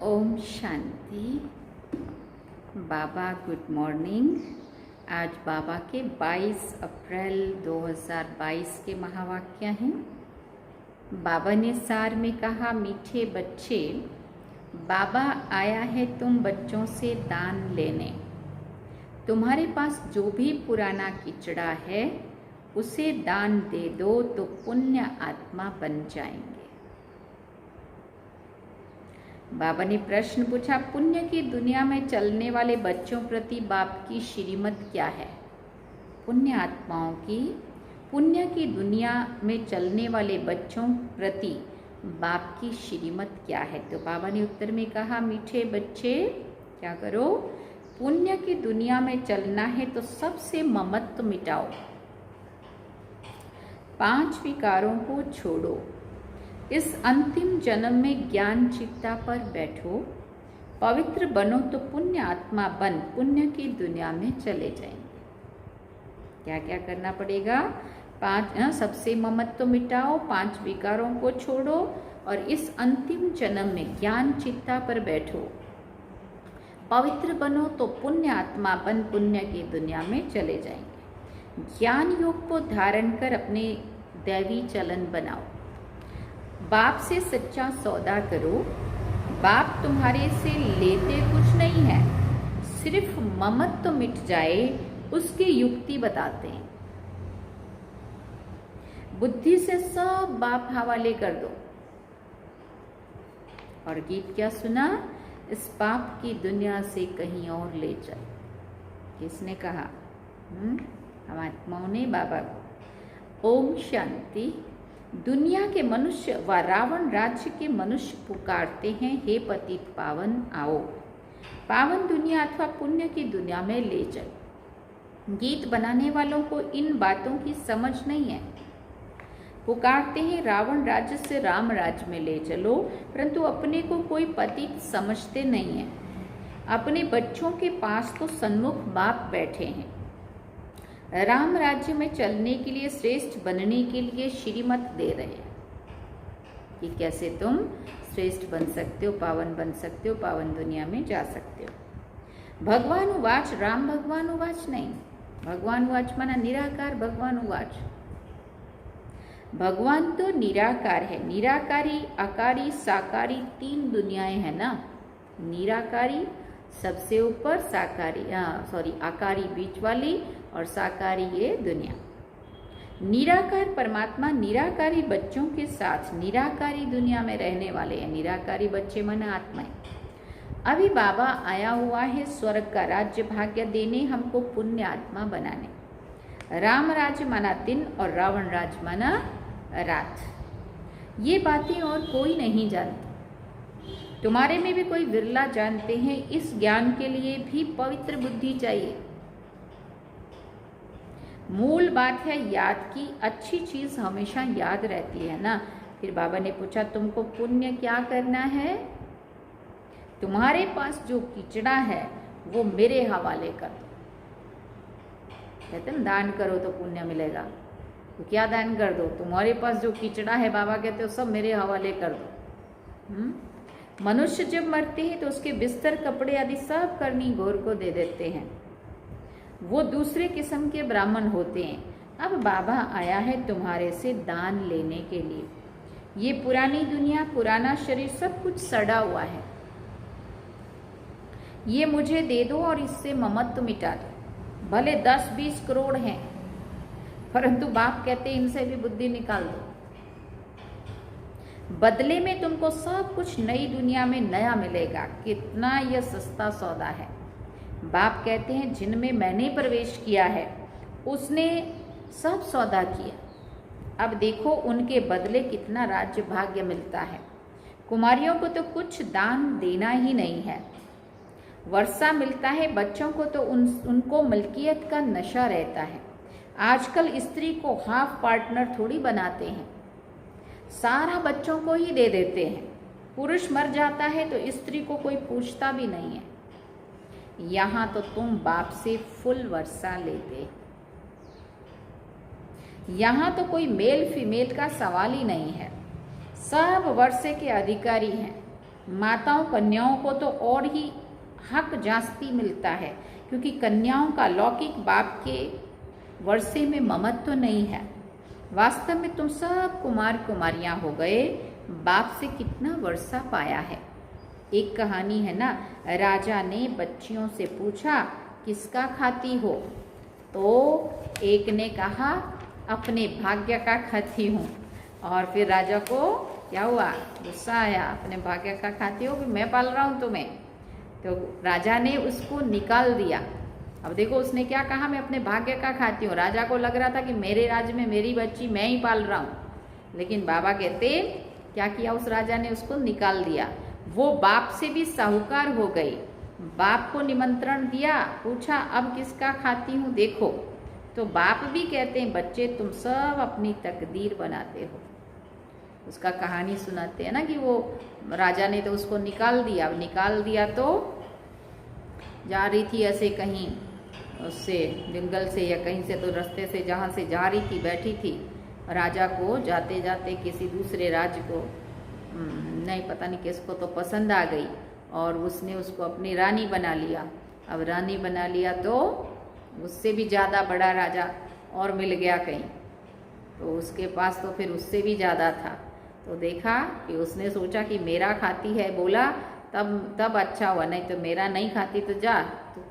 ओम शांति। बाबा good morning. आज बाबा के 22 अप्रैल 2022 के महावाक्य हैं। बाबा ने सार में कहा, मीठे बच्चे, बाबा आया है तुम बच्चों से दान लेने। तुम्हारे पास जो भी पुराना किचड़ा है उसे दान दे दो तो पुण्य आत्मा बन जाएंगे। बाबा ने प्रश्न पूछा, पुण्य की दुनिया में चलने वाले बच्चों प्रति बाप की श्रीमत क्या है? पुण्य आत्माओं की पुण्य की दुनिया में चलने वाले बच्चों प्रति बाप की श्रीमत क्या है? तो बाबा ने उत्तर में कहा, मीठे बच्चे, क्या करो? पुण्य की दुनिया में चलना है तो सबसे ममत्व मिटाओ, 5 विकारों को छोड़ो, इस अंतिम जन्म में ज्ञान चित्ता पर बैठो, पवित्र बनो तो पुण्य आत्मा बन पुण्य की दुनिया में चले जाएंगे। क्या क्या करना पड़ेगा? 5 सबसे ममत्व मिटाओ, 5 विकारों को छोड़ो और इस अंतिम जन्म में ज्ञान चित्ता पर बैठो, पवित्र बनो तो पुण्य आत्मा बन पुण्य की दुनिया में चले जाएंगे। ज्ञान योग को धारण कर अपने दैवी चलन बनाओ, बाप से सच्चा सौदा करो। बाप तुम्हारे से लेते कुछ नहीं है, सिर्फ ममत्व मिट जाए उसकी युक्ति बताते हैं। बुद्धि से सब बाप हवाले कर दो। और गीत क्या सुना? इस पाप की दुनिया से कहीं और ले चल। किसने कहा? हम आत्माओं ने बाबा को। ओम शांति। दुनिया के मनुष्य व रावण राज्य के मनुष्य पुकारते हैं, हे पतित पावन आओ, पावन दुनिया अथवा पुण्य की दुनिया में ले चल। गीत बनाने वालों को इन बातों की समझ नहीं है। पुकारते हैं रावण राज्य से राम राज्य में ले चलो, परंतु अपने को कोई पतित समझते नहीं है। अपने बच्चों के पास तो सन्मुख बाप बैठे हैं। राम राज्य में चलने के लिए, श्रेष्ठ बनने के लिए श्रीमत दे रहे हैं कि कैसे तुम श्रेष्ठ बन सकते हो, पावन बन सकते हो, पावन दुनिया में जा सकते हो। भगवान उवाच, राम भगवान उवाच नहीं। भगवान उवाच माना निराकार, भगवान उवाच। भगवान तो निराकार है। निराकारी, आकारी, साकारी 3 दुनियाएं हैं ना। निराकारी सबसे ऊपर, आकारी बीच वाली और साकारी ये दुनिया। निराकार परमात्मा निराकारी बच्चों के साथ निराकारी दुनिया में रहने वाले हैं। निराकारी बच्चे मन आत्माएं। अभी बाबा आया हुआ है स्वर्ग का राज्य भाग्य देने, हमको पुण्य आत्मा बनाने। राम राज्य माना दिन और रावण राज्य माना रात। ये बातें और कोई नहीं जानता। तुम्हारे में भी कोई विरला जानते हैं। इस ज्ञान के लिए भी पवित्र बुद्धि चाहिए। मूल बात है याद की। अच्छी चीज हमेशा याद रहती है ना। फिर बाबा ने पूछा, तुमको पुण्य क्या करना है? तुम्हारे पास जो किचड़ा है वो मेरे हवाले कर दो। कहते हैं दान करो तो पुण्य मिलेगा। तो क्या दान कर दो? तुम्हारे पास जो किचड़ा है, बाबा कहते हो सब मेरे हवाले कर दो। मनुष्य जब मरते हैं तो उसके बिस्तर, कपड़े आदि सब करनी घोर को दे देते हैं। वो दूसरे किस्म के ब्राह्मण होते हैं। अब बाबा आया है तुम्हारे से दान लेने के लिए। ये पुरानी दुनिया, पुराना शरीर सब कुछ सड़ा हुआ है। ये मुझे दे दो और इससे ममत्व मिटा दो। भले 10-20 करोड़ हैं, परंतु बाप कहते हैं इनसे भी बुद्धि निकाल दो। बदले में तुमको सब कुछ नई दुनिया में नया मिलेगा। कितना यह सस्ता सौदा है। बाप कहते हैं जिनमें मैंने प्रवेश किया है उसने सब सौदा किया। अब देखो उनके बदले कितना राज्य भाग्य मिलता है। कुमारियों को तो कुछ दान देना ही नहीं है। वर्षा मिलता है। बच्चों को तो उनको मलकियत का नशा रहता है। आजकल स्त्री को हाफ पार्टनर थोड़ी बनाते हैं, सारा बच्चों को ही दे देते हैं। पुरुष मर जाता है तो स्त्री को कोई पूछता भी नहीं है। यहाँ तो तुम बाप से फुल वर्षा लेते। यहाँ तो कोई मेल फीमेल का सवाल ही नहीं है। सब वर्षे के अधिकारी हैं। माताओं कन्याओं को तो और ही हक जास्ती मिलता है, क्योंकि कन्याओं का लौकिक बाप के वर्षे में ममत्व नहीं है। वास्तव में तुम सब कुमार कुमारियां हो गए, बाप से कितना वर्षा पाया है। एक कहानी है ना, राजा ने बच्चियों से पूछा किसका खाती हो, तो एक ने कहा अपने भाग्य का खाती हूँ। और फिर राजा को क्या हुआ, गुस्सा आया, अपने भाग्य का खाती हो कि मैं पाल रहा हूँ तुम्हें। तो राजा ने उसको निकाल दिया। अब देखो उसने क्या कहा, मैं अपने भाग्य का खाती हूँ। राजा को लग रहा था कि मेरे राज्य में मेरी बच्ची मैं ही पाल रहा हूँ, लेकिन बाबा कहते क्या किया, उस राजा ने उसको निकाल दिया। वो बाप से भी साहूकार हो गई। बाप को निमंत्रण दिया, पूछा अब किसका खाती हूँ देखो। तो बाप भी कहते हैं बच्चे तुम सब अपनी तकदीर बनाते हो। उसका कहानी सुनाते हैं ना कि वो राजा ने तो उसको निकाल दिया। अब निकाल दिया तो जा रही थी ऐसे कहीं उससे जंगल से या कहीं से, तो रास्ते से जहाँ से जा रही थी बैठी थी। राजा को जाते जाते किसी दूसरे राज्य को नहीं पता नहीं किसको तो पसंद आ गई और उसने उसको अपनी रानी बना लिया। अब रानी बना लिया तो उससे भी ज़्यादा बड़ा राजा और मिल गया कहीं, तो उसके पास तो फिर उससे भी ज़्यादा था। तो देखा कि उसने सोचा कि मेरा खाती है, बोला तब अच्छा हुआ, नहीं तो मेरा नहीं खाती तो जा तो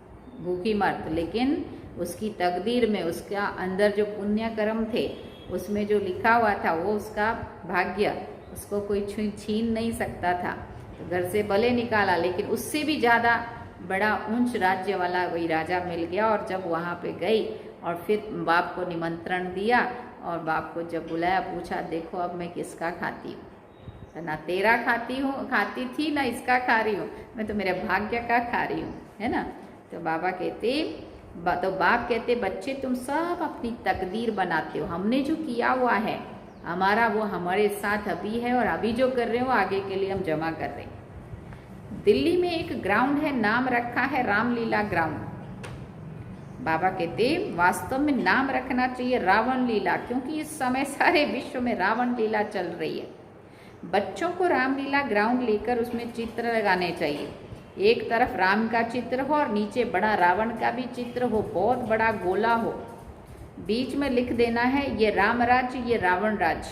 भूखी मर। लेकिन उसकी तकदीर में उसका अंदर जो पुण्य कर्म थे उसमें जो लिखा हुआ था वो उसका भाग्य, उसको कोई छीन नहीं सकता था। तो घर से भले निकाला, लेकिन उससे भी ज़्यादा बड़ा ऊंच राज्य वाला वही राजा मिल गया। और जब वहाँ पे गई और फिर बाप को निमंत्रण दिया और बाप को जब बुलाया, पूछा देखो अब मैं किसका खाती हूँ, ना तेरा खाती थी ना इसका खा रही हूँ, मैं तो मेरे भाग्य का खा रही हूँ, है ना। तो बाप कहते बच्चे तुम सब अपनी तकदीर बनाते हो। हमने जो किया हुआ है हमारा, वो हमारे साथ अभी है और अभी जो कर रहे हो आगे के लिए हम जमा कर रहे हैं। दिल्ली में एक ग्राउंड है, नाम रखा है रामलीला ग्राउंड। बाबा कहते वास्तव में नाम रखना चाहिए रावण लीला, क्योंकि इस समय सारे विश्व में रावण लीला चल रही है। बच्चों को रामलीला ग्राउंड लेकर उसमें चित्र लगाने चाहिए। एक तरफ राम का चित्र हो और नीचे बड़ा रावण का भी चित्र हो, बहुत बड़ा गोला हो। बीच में लिख देना है ये राम राज्य, ये रावण राज्य,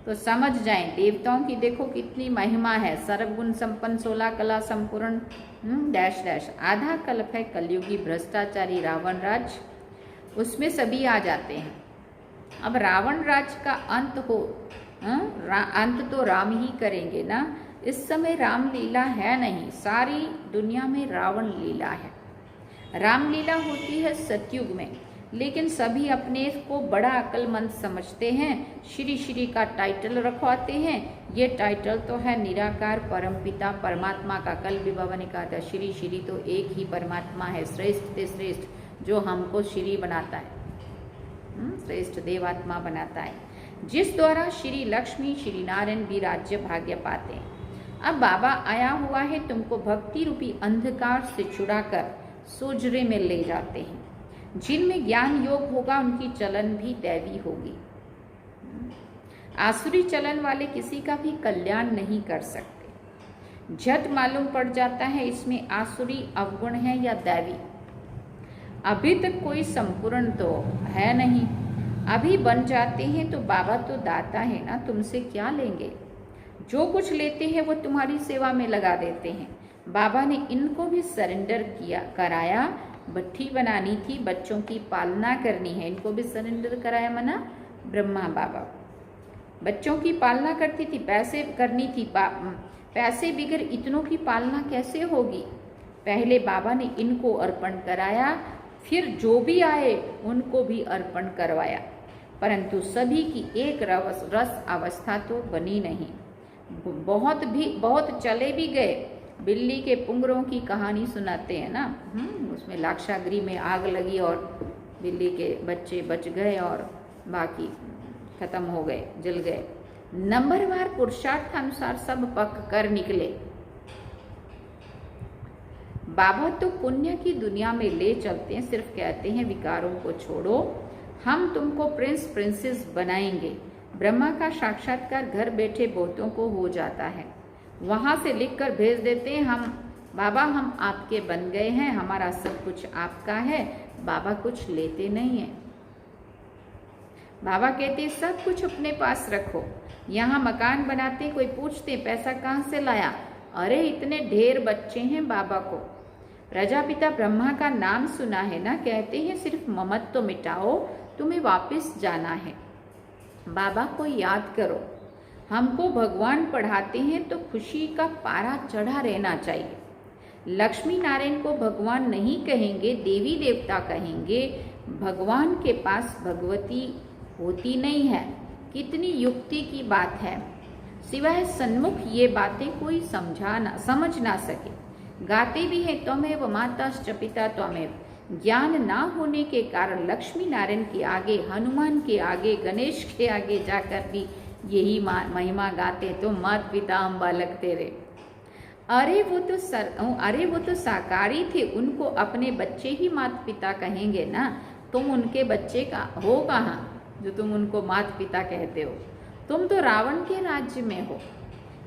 तो समझ जाएं देवताओं की देखो कितनी महिमा है। सर्वगुण संपन्न 16 कला संपूर्ण डैश डैश। आधा कल्प है कलयुगी भ्रष्टाचारी रावण राज्य, उसमें सभी आ जाते हैं। अब रावण राज्य का अंत हो, अंत तो राम ही करेंगे ना। इस समय रामलीला है नहीं, सारी दुनिया में रावण लीला है। रामलीला होती है सतयुग में, लेकिन सभी अपने को बड़ा अक्लमंद समझते हैं, श्री श्री का टाइटल रखवाते हैं। ये टाइटल तो है निराकार परमपिता परमात्मा का। कल भी बाबा ने कहा था श्री श्री तो एक ही परमात्मा है, श्रेष्ठ ते श्रेष्ठ, जो हमको श्री बनाता है, श्रेष्ठ देवात्मा बनाता है, जिस द्वारा श्री लक्ष्मी श्री नारायण भी राज्य भाग्य पाते हैं। अब बाबा आया हुआ है तुमको भक्ति रूपी अंधकार से छुड़ाकर सुजरे में ले जाते हैं। जिनमें ज्ञान योग होगा उनकी चलन भी दैवी होगी। आसुरी चलन वाले किसी का भी कल्याण नहीं कर सकते। झट मालूम पड़ जाता है इसमें आसुरी अवगुण है या दैवी। अभी तक कोई संपूर्ण तो है नहीं, अभी बन जाते हैं तो बाबा तो दाता है ना, तुमसे क्या लेंगे। जो कुछ लेते हैं वो तुम्हारी सेवा में लगा देते हैं। बाबा ने इनको भी सरेंडर कराया। भट्ठी बनानी थी, बच्चों की पालना करनी है, इनको भी सरेंडर कराया। मना ब्रह्मा बाबा बच्चों की पालना करती थी, पैसे करनी थी, पैसे बिगर इतनों की पालना कैसे होगी। पहले बाबा ने इनको अर्पण कराया, फिर जो भी आए उनको भी अर्पण करवाया, परंतु सभी की एक रस अवस्था तो बनी नहीं। बहुत चले भी गए। बिल्ली के पुंगरों की कहानी सुनाते हैं ना, उसमें लाक्षागृह में आग लगी और बिल्ली के बच्चे बच गए और बाकी खत्म हो गए, जल गए। नंबरवार पुरुषार्थ अनुसार सब पक कर निकले। बाबा तो पुण्य की दुनिया में ले चलते हैं, सिर्फ कहते हैं विकारों को छोड़ो, हम तुमको प्रिंस प्रिंसेस बनाएंगे। ब्रह्मा का साक्षात्कार घर बैठे बहुतों को हो जाता है। वहाँ से लिखकर भेज देते हैं, हम बाबा हम आपके बन गए हैं, हमारा सब कुछ आपका है। बाबा कुछ लेते नहीं है। बाबा कहते हैं सब कुछ अपने पास रखो। यहाँ मकान बनाते, कोई पूछते पैसा कहाँ से लाया, अरे इतने ढेर बच्चे हैं बाबा को। प्रजापिता ब्रह्मा का नाम सुना है ना, कहते हैं सिर्फ ममत्व तो मिटाओ, तुम्हें वापस जाना है। बाबा को याद करो। हमको भगवान पढ़ाते हैं तो खुशी का पारा चढ़ा रहना चाहिए। लक्ष्मी नारायण को भगवान नहीं कहेंगे, देवी देवता कहेंगे। भगवान के पास भगवती होती नहीं है। कितनी युक्ति की बात है। सिवाय सन्मुख ये बातें कोई समझ ना सके। गाते भी हैं त्वमेव माताश्च पिता त्वमेव। ज्ञान ना होने के कारण लक्ष्मी नारायण के आगे, हनुमान के आगे, गणेश के आगे जाकर भी यही महिमा गाते, तो मात पिता हम बालक तेरे। अरे वो तो साकारी थे, उनको अपने बच्चे ही माता पिता कहेंगे ना। तुम उनके बच्चे का हो कहाँ जो तुम उनको माता पिता कहते हो? तुम तो रावण के राज्य में हो।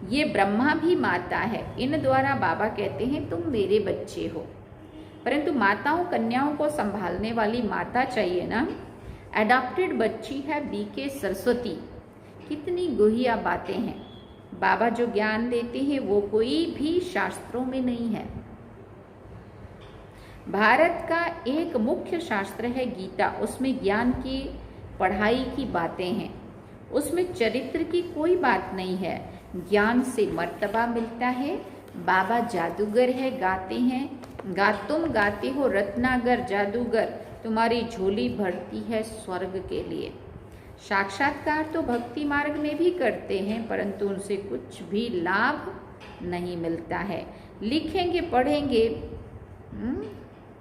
ये ब्रह्मा भी माता है। इन द्वारा बाबा कहते हैं तुम मेरे बच्चे हो। परंतु माताओं कन्याओं को संभालने वाली माता चाहिए ना। एडॉप्टेड बच्ची है बीके सरस्वती। कितनी गुहिया बातें हैं। बाबा जो ज्ञान देते हैं वो कोई भी शास्त्रों में नहीं है। भारत का एक मुख्य शास्त्र है गीता। उसमें ज्ञान की पढ़ाई की बातें हैं। उसमें चरित्र की कोई बात नहीं है। ज्ञान से मर्तबा मिलता है। बाबा जादूगर है, गाते हैं, तुम गाते हो रत्नागर जादूगर, तुम्हारी झोली भरती है स्वर्ग के लिए। साक्षात्कार तो भक्ति मार्ग में भी करते हैं, परंतु उनसे कुछ भी लाभ नहीं मिलता है। लिखेंगे पढ़ेंगे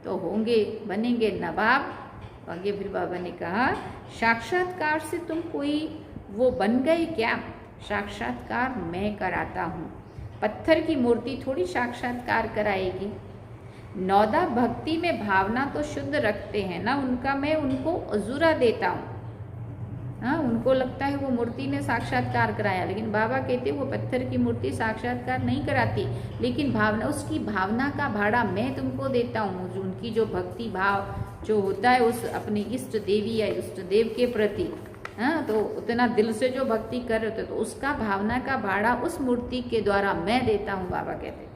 तो होंगे, बनेंगे नवाब। आगे फिर बाबा ने कहा साक्षात्कार से तुम कोई वो बन गए क्या? साक्षात्कार मैं कराता हूँ। पत्थर की मूर्ति थोड़ी साक्षात्कार कराएगी। नौदा भक्ति में भावना तो शुद्ध रखते हैं ना, उनका मैं उनको अजूरा देता हूँ। हाँ, उनको लगता है वो मूर्ति ने साक्षात्कार कराया, लेकिन बाबा कहते वो पत्थर की मूर्ति साक्षात्कार नहीं कराती, लेकिन भावना, उसकी भावना का भाड़ा मैं तुमको देता हूँ। उनकी जो भक्ति भाव जो होता है उस अपनी इष्ट देवी या इष्ट देव के प्रति, हाँ, तो उतना दिल से जो भक्ति कर रहे थे तो उसका भावना का भाड़ा उस मूर्ति के द्वारा मैं देता हूँ। बाबा कहते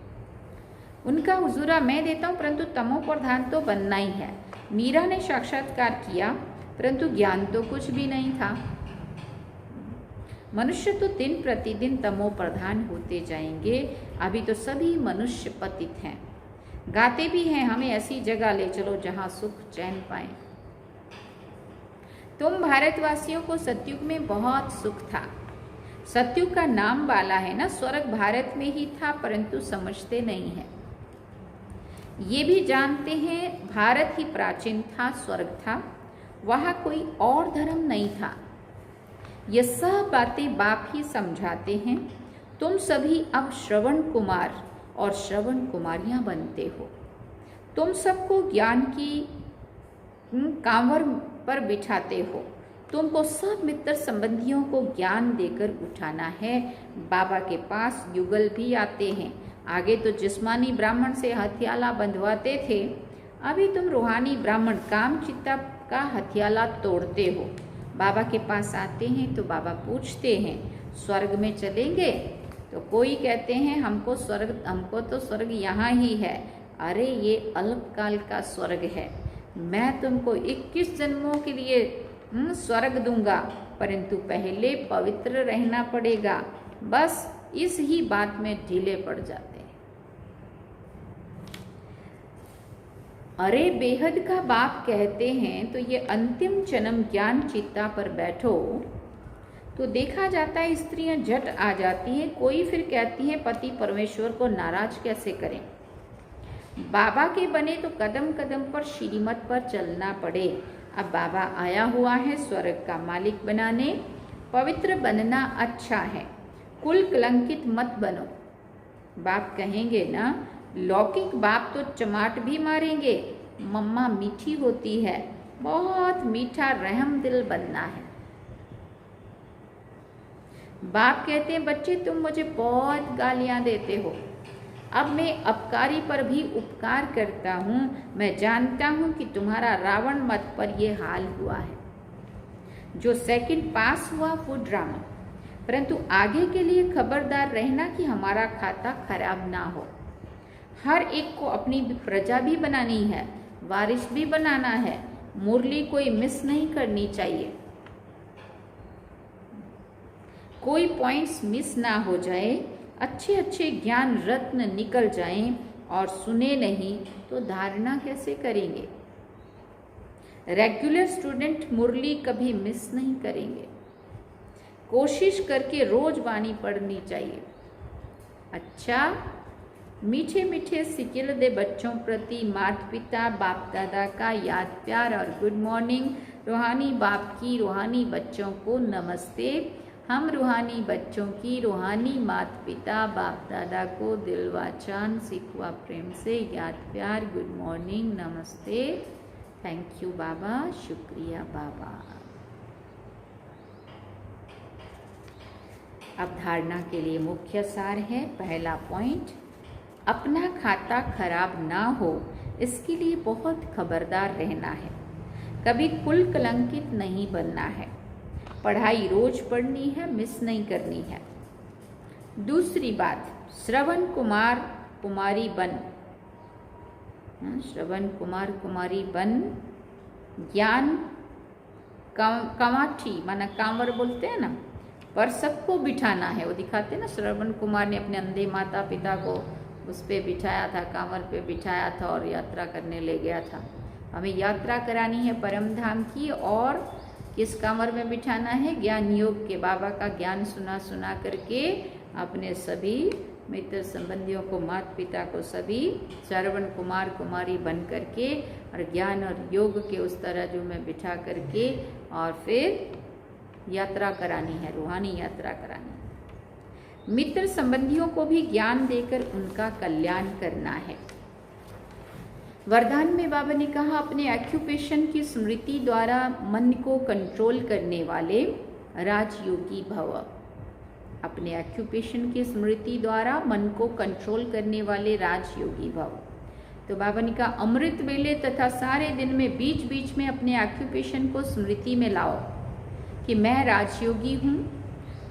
उनका हुजूरा मैं देता हूँ, परंतु तमो प्रधान तो बनना ही है। मीरा ने साक्षात्कार किया, परंतु ज्ञान तो कुछ भी नहीं था। मनुष्य तो दिन प्रतिदिन तमो प्रधान होते जाएंगे। अभी तो सभी मनुष्य पतित हैं। गाते भी हैं हमें ऐसी जगह ले चलो जहां सुख चैन पाए। तुम भारतवासियों को सतयुग में बहुत सुख था। सतयुग का नाम वाला है ना, स्वर्ग भारत में ही था, परंतु समझते नहीं है। ये भी जानते हैं भारत ही प्राचीन था, स्वर्ग था, वहाँ कोई और धर्म नहीं था। ये सब बातें बाप ही समझाते हैं। तुम सभी अब श्रवण कुमार और श्रवण कुमारियाँ बनते हो। तुम सबको ज्ञान की कांवर पर बिठाते हो। तुमको सब मित्र संबंधियों को ज्ञान देकर उठाना है। बाबा के पास युगल भी आते हैं। आगे तो जिस्मानी ब्राह्मण से हथियाला बंधवाते थे, अभी तुम रूहानी ब्राह्मण काम चित्ता का हथियाला तोड़ते हो। बाबा के पास आते हैं तो बाबा पूछते हैं स्वर्ग में चलेंगे? तो कोई कहते हैं हमको तो स्वर्ग यहाँ ही है। अरे ये अल्पकाल का स्वर्ग है। मैं तुमको 21 जन्मों के लिए स्वर्ग दूंगा, परंतु पहले पवित्र रहना पड़ेगा। बस इस ही बात में ढीले पड़ जाते हैं। अरे बेहद का बाप कहते हैं तो ये अंतिम जन्म ज्ञान चित्ता पर बैठो तो देखा जाता है स्त्रियां झट आ जाती हैं। कोई फिर कहती है पति परमेश्वर को नाराज कैसे करें। बाबा के बने तो कदम कदम पर श्रीमत पर चलना पड़े। अब बाबा आया हुआ है स्वर्ग का मालिक बनाने। पवित्र बनना अच्छा है, कुल कलंकित मत बनो। बाप कहेंगे ना, लौकिक बाप तो चमाट भी मारेंगे। मम्मा मीठी होती है, बहुत मीठा रहम दिल बनना है। बाप कहते हैं बच्चे तुम मुझे बहुत गालियां देते हो, अब मैं अपकारी पर भी उपकार करता हूँ। मैं जानता हूँ कि तुम्हारा रावण मत पर यह हाल हुआ है। जो सेकंड पास हुआ वो ड्रामा, परंतु आगे के लिए खबरदार रहना कि हमारा खाता खराब ना हो। हर एक को अपनी प्रजा भी बनानी है, वारिस भी बनाना है, मुरली कोई मिस नहीं करनी चाहिए, कोई पॉइंट्स मिस ना हो जाए, अच्छे अच्छे ज्ञान रत्न निकल जाएं, और सुने नहीं तो धारणा कैसे करेंगे। रेगुलर स्टूडेंट मुरली कभी मिस नहीं करेंगे, कोशिश करके रोज वाणी पढ़नी चाहिए। अच्छा, मीठे मीठे सिकिल दे बच्चों प्रति माता पिता बाप दादा का याद प्यार और गुड मॉर्निंग। रूहानी बाप की रूहानी बच्चों को नमस्ते। हम रूहानी बच्चों की रूहानी माता पिता बाप दादा को दिल वाचान सिखवा प्रेम से याद प्यार गुड मॉर्निंग नमस्ते। थैंक यू बाबा, शुक्रिया बाबा। अब धारणा के लिए मुख्य सार है। पहला पॉइंट, अपना खाता खराब ना हो इसके लिए बहुत खबरदार रहना है, कभी कुल कलंकित नहीं बनना है, पढ़ाई रोज पढ़नी है, मिस नहीं करनी है। दूसरी बात, श्रवण कुमार कुमारी बन, श्रवण कुमार कुमारी बन, ज्ञान कमाठी माना कांवर बोलते हैं ना, पर सबको बिठाना है। वो दिखाते हैं ना, श्रवण कुमार ने अपने अंधे माता पिता को उस पे बिठाया था, कांवर पे बिठाया था और यात्रा करने ले गया था। हमें यात्रा करानी है परम धाम की, और किस कांवर में बिठाना है? ज्ञान योग के बाबा का ज्ञान सुना सुना करके अपने सभी मित्र संबंधियों को, माता पिता को सभी श्रवण कुमार कुमारी बन करके और ज्ञान और योग के उस तरह में बिठा करके और फिर यात्रा करानी है, रूहानी यात्रा करानी है। मित्र संबंधियों को भी ज्ञान देकर उनका कल्याण करना है। वरदान में बाबा ने कहा, अपने ऑक्यूपेशन की स्मृति द्वारा मन को कंट्रोल करने वाले राजयोगी भव। अपने ऑक्यूपेशन की स्मृति द्वारा मन को कंट्रोल करने वाले राजयोगी भव। तो बाबा ने कहा, अमृत वेले तथा सारे दिन में बीच बीच में अपने ऑक्यूपेशन को स्मृति में लाओ कि मैं राजयोगी हूँ।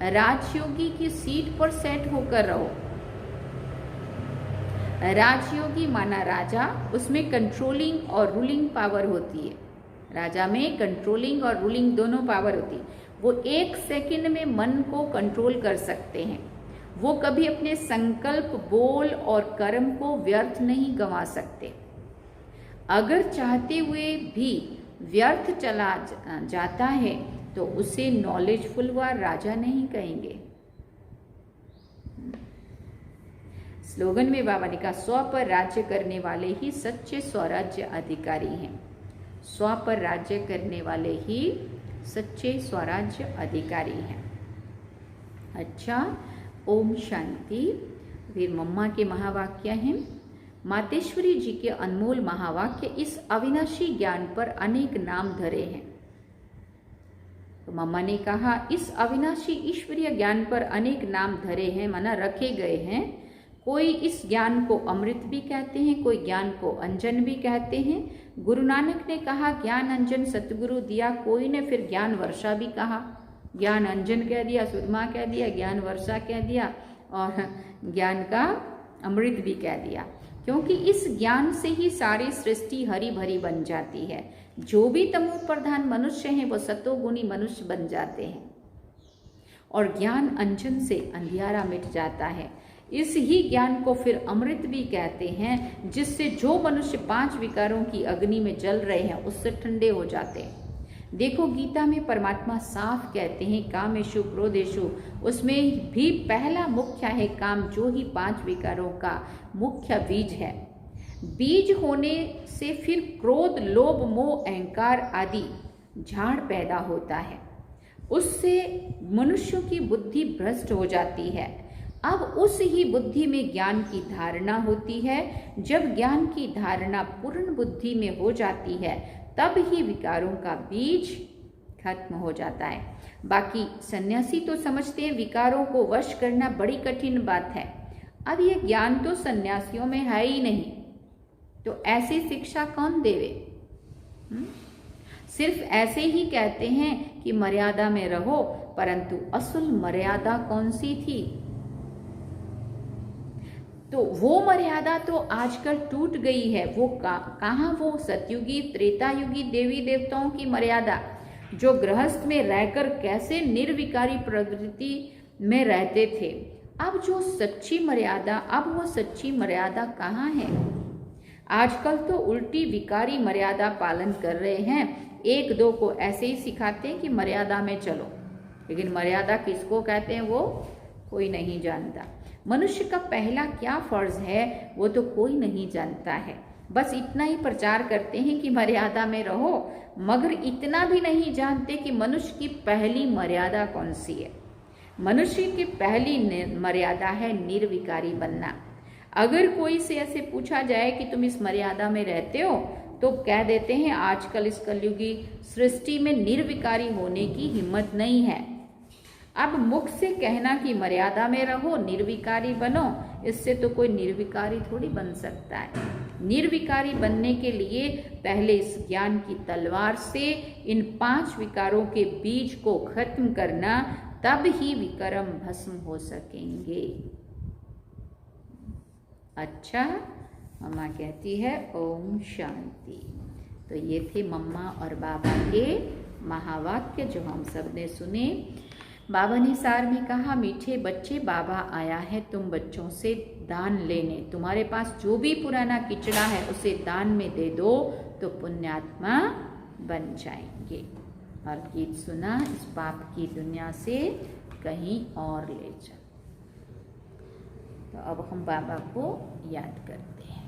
राजयोगी की सीट पर सेट होकर रहो। राजयोगी माना राजा, उसमें कंट्रोलिंग और रूलिंग पावर होती है। राजा में कंट्रोलिंग और रूलिंग दोनों पावर होती है। वो एक सेकंड में मन को कंट्रोल कर सकते हैं। वो कभी अपने संकल्प, बोल और कर्म को व्यर्थ नहीं गंवा सकते। अगर चाहते हुए भी व्यर्थ चला जाता है तो उसे नॉलेजफुल व राजा नहीं कहेंगे। स्लोगन में बाबा ने कहा, स्व पर राज्य करने वाले ही सच्चे स्वराज्य अधिकारी हैं। स्व पर राज्य करने वाले ही सच्चे स्वराज्य अधिकारी हैं। अच्छा, ओम शांति। फिर मम्मा के महावाक्य हैं। मातेश्वरी जी के अनमोल महावाक्य इस अविनाशी ज्ञान पर अनेक नाम धरे हैं। तो मम्मा ने कहा, इस अविनाशी ईश्वरीय ज्ञान पर अनेक नाम धरे हैं, माना रखे गए हैं। कोई इस ज्ञान को अमृत भी कहते हैं, कोई ज्ञान को अंजन भी कहते हैं। गुरु नानक ने कहा ज्ञान अंजन सतगुरु दिया, कोई ने फिर ज्ञान वर्षा भी कहा। ज्ञान अंजन कह दिया, सुरमा कह दिया, ज्ञान वर्षा कह दिया और ज्ञान का अमृत भी कह दिया, क्योंकि इस ज्ञान से ही सारी सृष्टि हरी भरी बन जाती है। जो भी तमो प्रधान मनुष्य हैं वो सतोगुणी मनुष्य बन जाते हैं और ज्ञान अंजन से अंधियारा मिट जाता है। इस ही ज्ञान को फिर अमृत भी कहते हैं, जिससे जो मनुष्य 5 विकारों की अग्नि में जल रहे हैं उससे ठंडे हो जाते हैं। देखो गीता में परमात्मा साफ कहते हैं, कामेषु क्रोधेषु, उसमें भी पहला मुख्य है काम, जो ही 5 विकारों का मुख्य बीज है। बीज होने से फिर क्रोध, लोभ, मोह, अहंकार आदि झाड़ पैदा होता है। उससे मनुष्यों की बुद्धि भ्रष्ट हो जाती है। अब उस ही बुद्धि में ज्ञान की धारणा होती है। जब ज्ञान की धारणा पूर्ण बुद्धि में हो जाती है तब ही विकारों का बीज खत्म हो जाता है। बाकी सन्यासी तो समझते हैं विकारों को वश करना बड़ी कठिन बात है। अब ये ज्ञान तो सन्यासियों में है ही नहीं, तो ऐसी शिक्षा कौन देवे? सिर्फ ऐसे ही कहते हैं कि मर्यादा में रहो, परंतु असल मर्यादा कौन सी थी? तो वो मर्यादा तो आजकल टूट गई है। वो कहाँ वो सतयुगी त्रेतायुगी देवी देवताओं की मर्यादा, जो गृहस्थ में रहकर कैसे निर्विकारी प्रवृत्ति में रहते थे। अब वो सच्ची मर्यादा कहाँ है? आजकल तो उल्टी विकारी मर्यादा पालन कर रहे हैं। एक दो को ऐसे ही सिखाते हैं कि मर्यादा में चलो, लेकिन मर्यादा किसको कहते हैं वो कोई नहीं जानता। मनुष्य का पहला क्या फर्ज है वो तो कोई नहीं जानता है। बस इतना ही प्रचार करते हैं कि मर्यादा में रहो, मगर इतना भी नहीं जानते कि मनुष्य की पहली मर्यादा कौन सी है। मनुष्य की पहली मर्यादा है निर्विकारी बनना। अगर कोई से ऐसे पूछा जाए कि तुम इस मर्यादा में रहते हो, तो कह देते हैं आजकल इस कलयुगी सृष्टि में निर्विकारी होने की हिम्मत नहीं है। अब मुख से कहना कि मर्यादा में रहो, निर्विकारी बनो, इससे तो कोई निर्विकारी थोड़ी बन सकता है। निर्विकारी बनने के लिए पहले इस ज्ञान की तलवार से इन 5 विकारों के बीज को खत्म करना, तब ही विक्रम भस्म हो सकेंगे। अच्छा, मम्मा कहती है ओम शांति। तो ये थे मम्मा और बाबा के महावाक्य जो हम सब ने सुने। बाबा ने सार में कहा, मीठे बच्चे, बाबा आया है तुम बच्चों से दान लेने। तुम्हारे पास जो भी पुराना किचड़ा है उसे दान में दे दो तो पुण्यात्मा बन जाएंगे। और गीत सुना, इस पाप की दुनिया से कहीं और ले चल। तो अब हम बाबा को याद करते हैं।